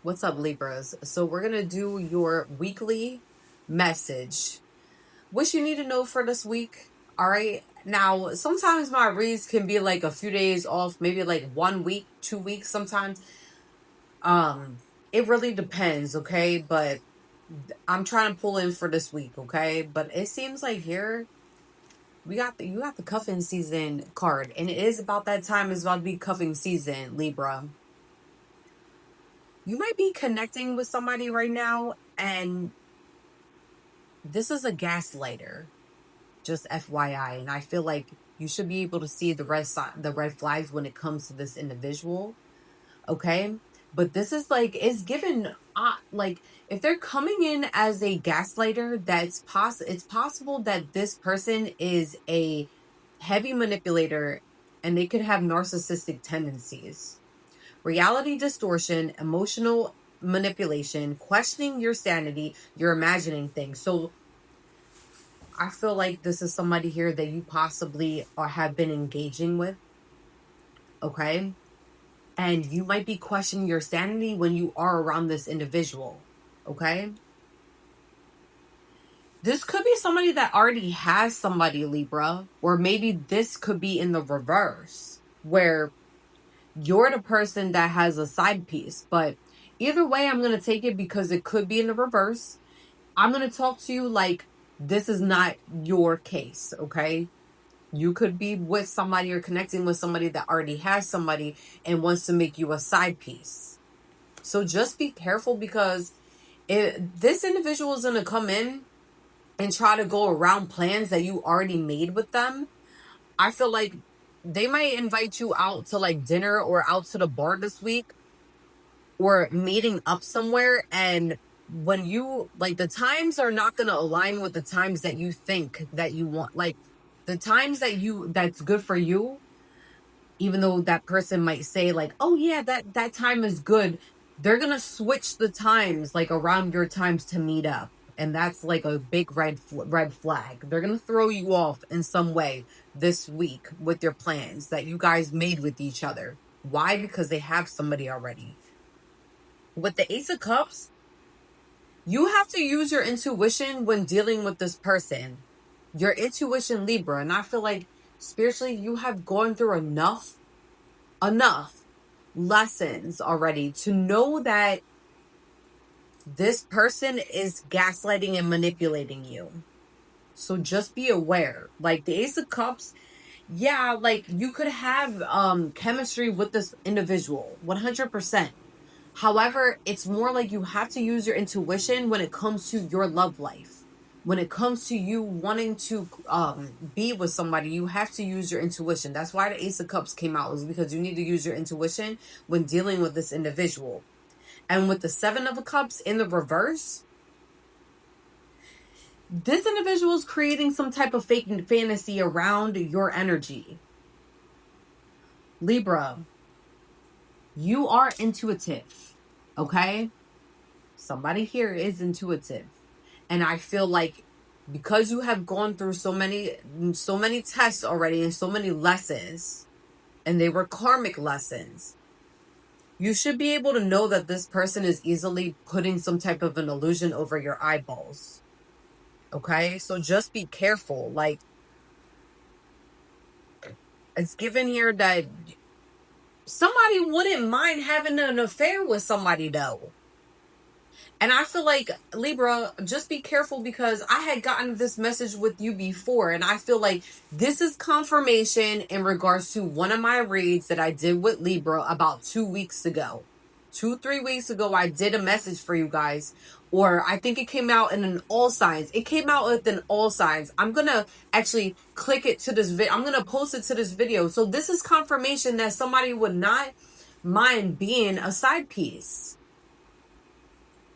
What's up, Libras? So we're going to do your weekly message. What you need to know for this week. All right. Now, sometimes my reads can be like a few days off, maybe like 1 week, 2 weeks sometimes. Um, it really depends, okay? But I'm trying to pull in for this week, okay? But it seems like here you got the cuffing season card, and it is about that time. It's about to be cuffing season, Libra. You might be connecting with somebody right now, and this is a gaslighter, just FYI. And I feel like you should be able to see the red flags when it comes to this individual. Okay. But this is like, it's given, like, if they're coming in as a gaslighter, it's possible that this person is a heavy manipulator and they could have narcissistic tendencies. Reality distortion, emotional manipulation, questioning your sanity, you're imagining things. So I feel like this is somebody here that you possibly or have been engaging with. Okay. And you might be questioning your sanity when you are around this individual. Okay. This could be somebody that already has somebody, Libra, or maybe this could be in the reverse where you're the person that has a side piece. But either way, I'm going to take it because it could be in the reverse. I'm going to talk to you like this is not your case. Okay. You could be with somebody or connecting with somebody that already has somebody and wants to make you a side piece. So just be careful because this individual is going to come in and try to go around plans that you already made with them. I feel like they might invite you out to like dinner or out to the bar this week or meeting up somewhere. And when you like, the times are not going to align with the times that you think that you want. Like the times that's good for you, even though that person might say like, oh yeah, that time is good, they're gonna switch the times like around your times to meet up, and that's like a big red flag. They're gonna throw you off in some way this week with your plans that you guys made with each other. Why? Because they have somebody already. With the Ace of Cups, you have to use your intuition when dealing with this person. Your intuition, Libra. And I feel like spiritually you have gone through enough lessons already to know that this person is gaslighting and manipulating you. So just be aware. Like the Ace of Cups, yeah, like you could have chemistry with this individual 100%. However, it's more like you have to use your intuition when it comes to your love life. When it comes to you wanting to be with somebody, you have to use your intuition. That's why the Ace of Cups came out, was because you need to use your intuition when dealing with this individual. And with the Seven of Cups in the reverse, this individual is creating some type of fake fantasy around your energy. Libra, you are intuitive, okay? Somebody here is intuitive. And I feel like because you have gone through so many tests already and so many lessons, and they were karmic lessons, you should be able to know that this person is easily putting some type of an illusion over your eyeballs. Okay? So just be careful. Like, it's given here that somebody wouldn't mind having an affair with somebody, though. And I feel like, Libra, just be careful because I had gotten this message with you before. And I feel like this is confirmation in regards to one of my reads that I did with Libra about 2 weeks ago. 3 weeks ago, I did a message for you guys. Or I think it came out in an all signs. It came out with an all signs. I'm going to actually click it to this video. I'm going to post it to this video. So this is confirmation that somebody would not mind being a side piece.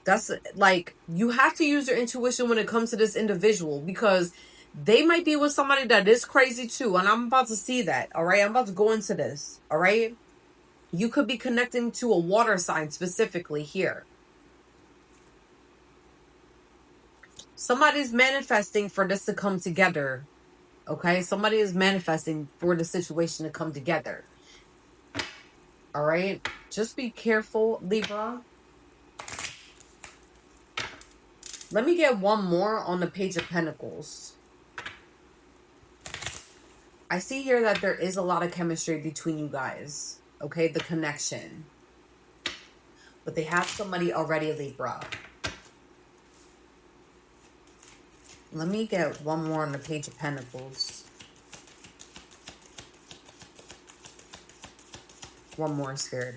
That's like, you have to use your intuition when it comes to this individual because they might be with somebody that is crazy too. And I'm about to see that. All right. I'm about to go into this. All right. You could be connecting to a water sign specifically here. Somebody's manifesting for this to come together. Okay. Somebody is manifesting for the situation to come together. All right. Just be careful, Libra. Let me get one more on the Page of Pentacles. I see here that there is a lot of chemistry between you guys. Okay, the connection. But they have somebody already, Libra. Let me get one more on the Page of Pentacles. One more, Spirit.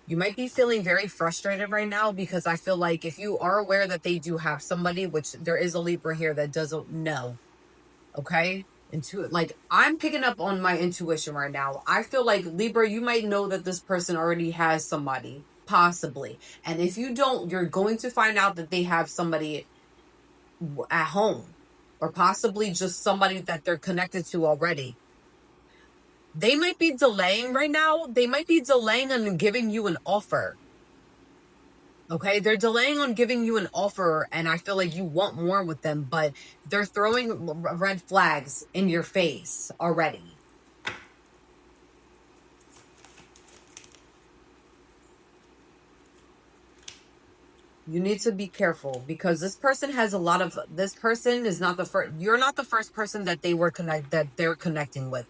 You might be feeling very frustrated right now because I feel like if you are aware that they do have somebody, which there is a Libra here that doesn't know, okay? Like, I'm picking up on my intuition right now. I feel like, Libra, you might know that this person already has somebody, possibly. And if you don't, you're going to find out that they have somebody at home, or possibly just somebody that they're connected to already. They might be delaying right now. They might be delaying on giving you an offer. Okay, they're delaying on giving you an offer, and I feel like you want more with them, but they're throwing red flags in your face already. You need to be careful because this person has a lot of, this person is not the first, you're not the first person that they're connecting with.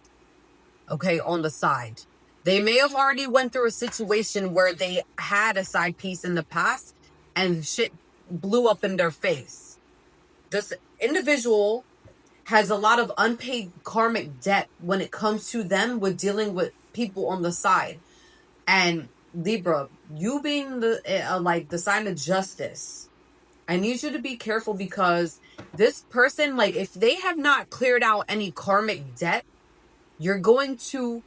Okay, on the side. They may have already went through a situation where they had a side piece in the past and shit blew up in their face. This individual has a lot of unpaid karmic debt when it comes to them with dealing with people on the side. And Libra, you being the sign of justice, I need you to be careful because this person, like, if they have not cleared out any karmic debt, you're going to,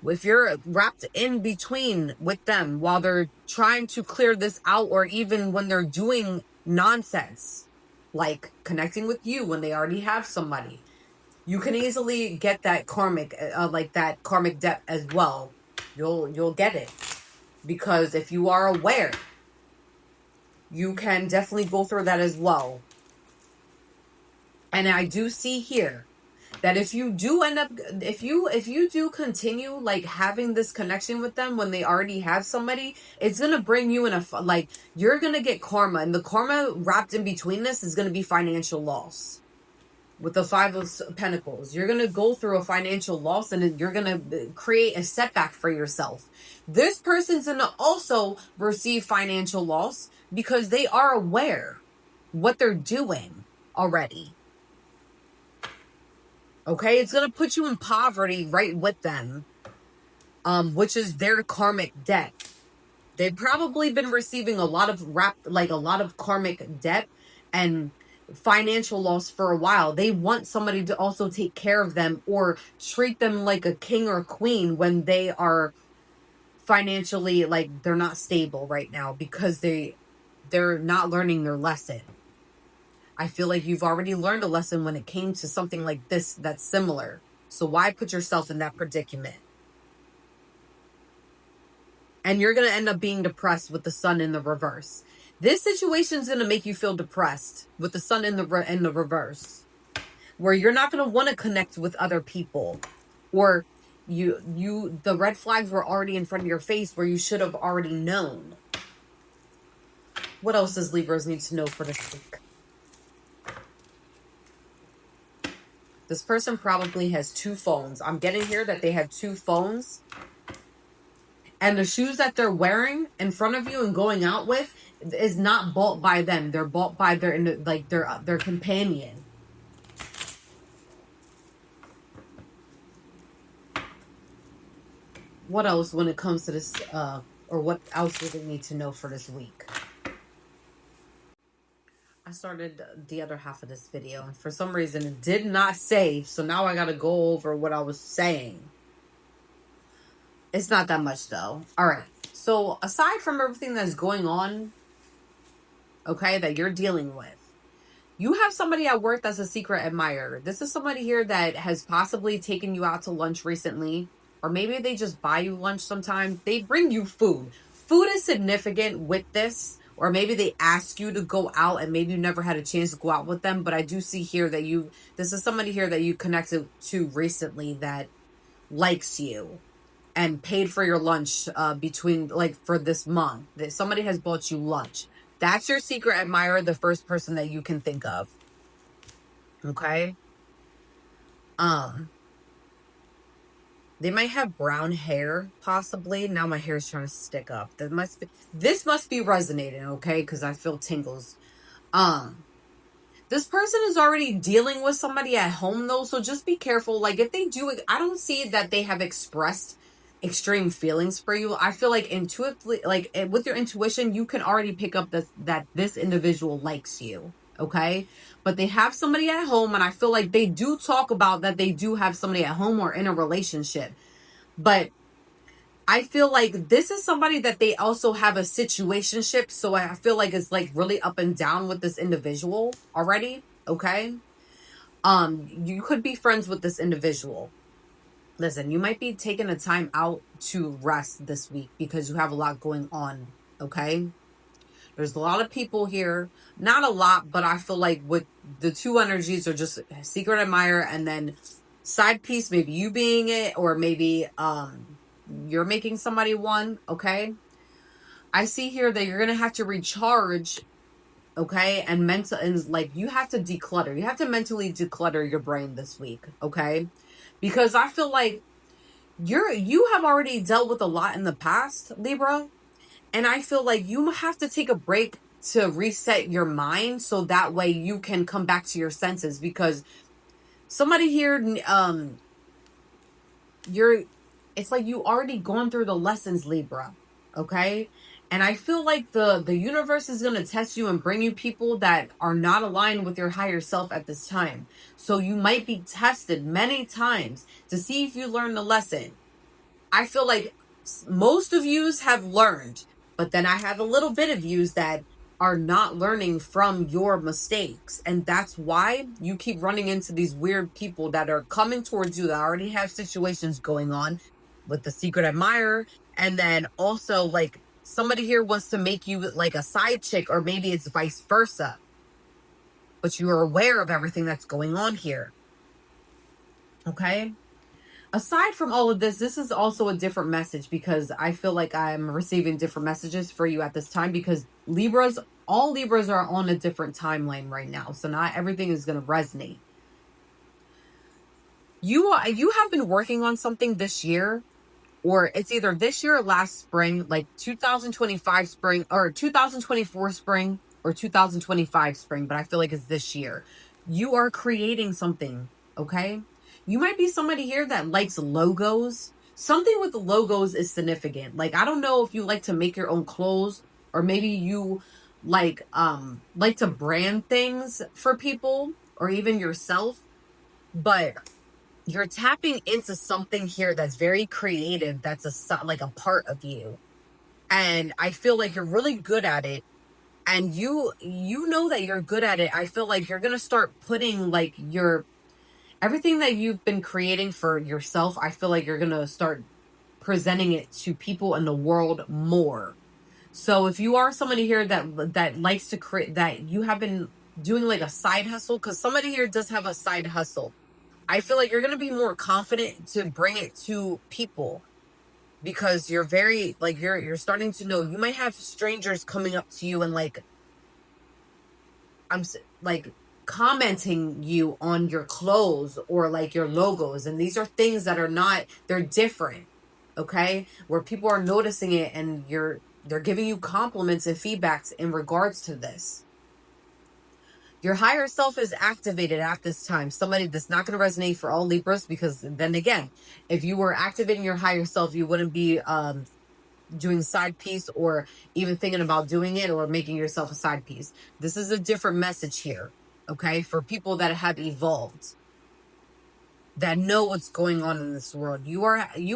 if you're wrapped in between with them while they're trying to clear this out, or even when they're doing nonsense, like connecting with you when they already have somebody, you can easily get that karmic, that karmic debt as well. You'll get it. Because if you are aware, you can definitely go through that as well. And I do see here that if you do end up, if you do continue like having this connection with them when they already have somebody, it's going to bring you in a, you're going to get karma. And the karma wrapped in between this is going to be financial loss. With the Five of Pentacles, you're going to go through a financial loss and you're going to create a setback for yourself. This person's going to also receive financial loss because they are aware what they're doing already. Okay, it's going to put you in poverty right with them, which is their karmic debt. They've probably been receiving a lot of karmic debt and financial loss for a while. They want somebody to also take care of them or treat them like a king or queen when they are financially, like, they're not stable right now because they're not learning their lesson. I feel like you've already learned a lesson when it came to something like this that's similar. So why put yourself in that predicament? And you're going to end up being depressed with the sun in the reverse. This situation is going to make you feel depressed with the sun in the reverse, where you're not going to want to connect with other people, or the red flags were already in front of your face where you should have already known. What else does Libras need to know for this week? This person probably has 2 phones. I'm getting here that they have 2 phones. And the shoes that they're wearing in front of you and going out with is not bought by them. They're bought by their companion. What else when it comes to this, or what else do they need to know for this week? I started the other half of this video and for some reason it did not save. So now I got to go over what I was saying. It's not that much though. All right. So aside from everything that's going on, okay, that you're dealing with, you have somebody at work that's a secret admirer. This is somebody here that has possibly taken you out to lunch recently, or maybe they just buy you lunch sometimes. They bring you food. Food is significant with this, or maybe they ask you to go out and maybe you never had a chance to go out with them. But I do see here that this is somebody here that you connected to recently that likes you. and paid for your lunch between, like, for this month. That somebody has bought you lunch. That's your secret admirer, the first person that you can think of. Okay? They might have brown hair, possibly. Now my hair is trying to stick up. This must be resonating, okay? Because I feel tingles. This person is already dealing with somebody at home, though, so just be careful. Like, if they do, I don't see that they have expressed extreme feelings for you. I feel like intuitively, like, with your intuition, you can already pick up that this individual likes you, okay? But they have somebody at home, and I feel like they do talk about that they do have somebody at home or in a relationship. But I feel like this is somebody that they also have a situationship. So I feel like it's like really up and down with this individual already. Okay. You could be friends with this individual. Listen, you might be taking a time out to rest this week because you have a lot going on. Okay. There's a lot of people here. Not a lot, but I feel like with the two energies are just secret admirer and then side piece, maybe you being it, or maybe you're making somebody one. Okay. I see here that you're gonna have to recharge, okay, and mental, and like you have to declutter. You have to mentally declutter your brain this week, okay? Because I feel like you have already dealt with a lot in the past, Libra, and I feel like you have to take a break to reset your mind so that way you can come back to your senses. Because somebody here, it's like you already gone through the lessons, Libra, okay? And I feel like the universe is going to test you and bring you people that are not aligned with your higher self at this time. So you might be tested many times to see if you learn the lesson. I feel like most of yous have learned, but then I have a little bit of yous that are not learning from your mistakes. And that's why you keep running into these weird people that are coming towards you that already have situations going on with the secret admirer. And then also, like, somebody here wants to make you like a side chick, or maybe it's vice versa. But you are aware of everything that's going on here. Okay? Aside from all of this, this is also a different message because I feel like I'm receiving different messages for you at this time because all Libras are on a different timeline right now. So not everything is going to resonate. You have been working on something this year, or it's either this year or last spring, like 2025 spring or 2024 spring or 2025 spring, but I feel like it's this year. You are creating something, okay? You might be somebody here that likes logos. Something with the logos is significant. Like, I don't know if you like to make your own clothes, or maybe you like to brand things for people or even yourself, but you're tapping into something here that's very creative, that's like a part of you. And I feel like you're really good at it. And you know that you're good at it. I feel like you're going to start putting like everything that you've been creating for yourself. I feel like you're going to start presenting it to people in the world more. So if you are somebody here that likes to create, that you have been doing like a side hustle, because somebody here does have a side hustle, I feel like you're going to be more confident to bring it to people because you're very, like, you're starting to know. You might have strangers coming up to you and like, like commenting you on your clothes or like your logos. And these are things that are not, they're different. Okay. Where people are noticing it and they're giving you compliments and feedbacks in regards to this. Your higher self is activated at this time. Somebody that's not going to resonate for all Libras, because then again, if you were activating your higher self, you wouldn't be doing side piece or even thinking about doing it or making yourself a side piece. This is a different message here, okay? For people that have evolved, that know what's going on in this world. You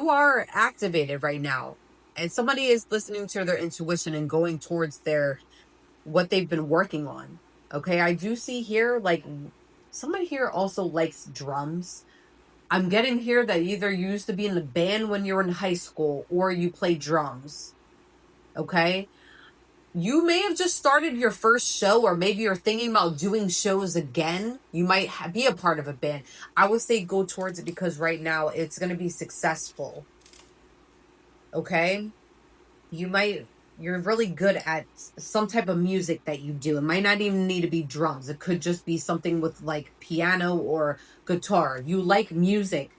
are activated right now. And somebody is listening to their intuition and going towards what they've been working on. Okay, I do see here, like, somebody here also likes drums. I'm getting here that either you used to be in the band when you were in high school or you play drums. Okay? You may have just started your first show, or maybe you're thinking about doing shows again. You might be a part of a band. I would say go towards it because right now it's going to be successful. Okay? You're really good at some type of music that you do. It might not even need to be drums. It could just be something with like piano or guitar. You like music,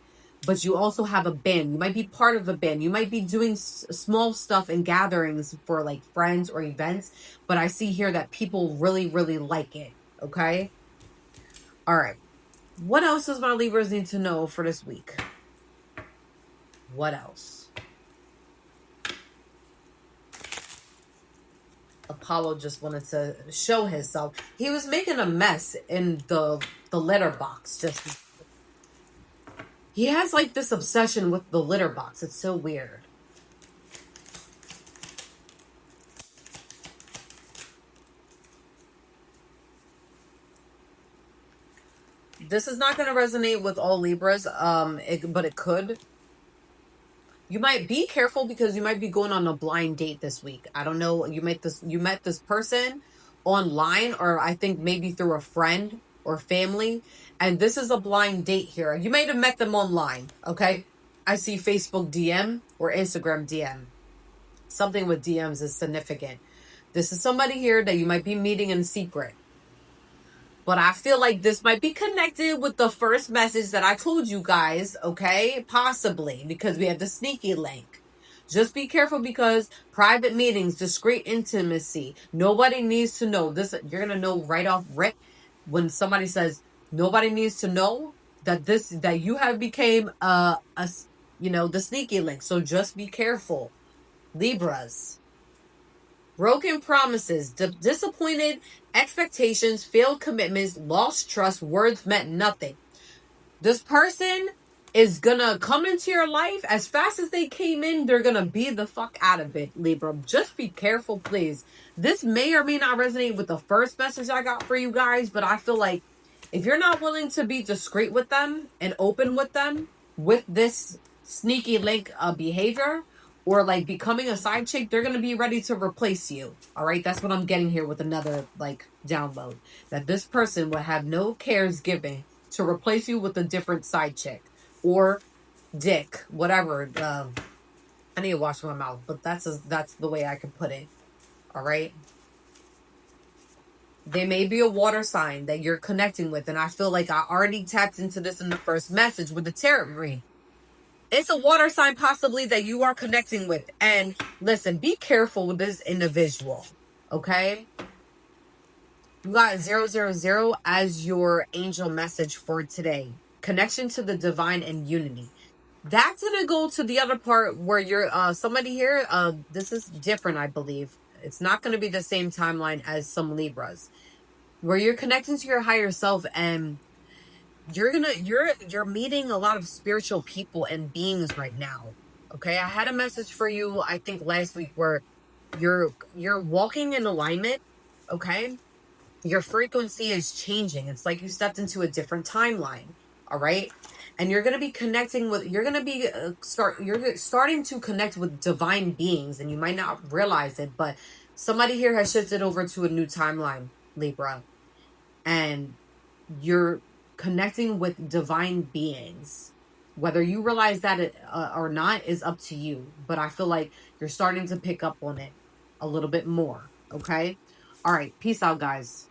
but you also have a band. You might be part of a band. You might be doing small stuff and gatherings for like friends or events, but I see here that people really, really like it. Okay? All right. What else does my Libras need to know for this week? What else? Apollo just wanted to show himself. He was making a mess in the litter box. Just he has like this obsession with the litter box. It's so weird. This is not going to resonate with all Libras, but it could. You might be careful because you might be going on a blind date this week. I don't know. You met this person online, or I think maybe through a friend or family, and this is a blind date here. You might have met them online. Okay, I see Facebook DM or Instagram DM. Something with DMs is significant. This is somebody here that you might be meeting in secret. But I feel like this might be connected with the first message that I told you guys, okay? Possibly, because we have the sneaky link. Just be careful because private meetings, discreet intimacy, nobody needs to know. This you're gonna know right off rip when somebody says nobody needs to know that you have became the sneaky link. So just be careful. Libras. Broken promises, disappointed expectations, failed commitments, lost trust, words meant nothing. This person is gonna come into your life as fast as they came in, they're gonna be the fuck out of it, Libra. Just be careful, please. This may or may not resonate with the first message I got for you guys, but I feel like if you're not willing to be discreet with them and open with them with this sneaky link behavior, or like becoming a side chick, they're going to be ready to replace you. All right. That's what I'm getting here with another like download, that this person will have no cares given to replace you with a different side chick or dick, whatever. I need to wash my mouth, but that's the way I can put it. All right. They may be a water sign that you're connecting with. And I feel like I already tapped into this in the first message with the tarot read. It's a water sign possibly that you are connecting with. And listen, be careful with this individual. Okay? You got 000 as your angel message for today. Connection to the divine and unity. That's going to go to the other part where you're somebody here. This is different, I believe. It's not going to be the same timeline as some Libras. Where you're connecting to your higher self and you're meeting a lot of spiritual people and beings right now. Okay, I had a message for you I think last week where you're walking in alignment. Okay, your frequency is changing. It's like you stepped into a different timeline. All right, and you're going to be connecting with, you're going to be you're starting to connect with divine beings, and you might not realize it, but somebody here has shifted over to a new timeline, Libra, and you're connecting with divine beings. Whether you realize that or not is up to you, but I feel like you're starting to pick up on it a little bit more. Okay, all right, peace out, guys.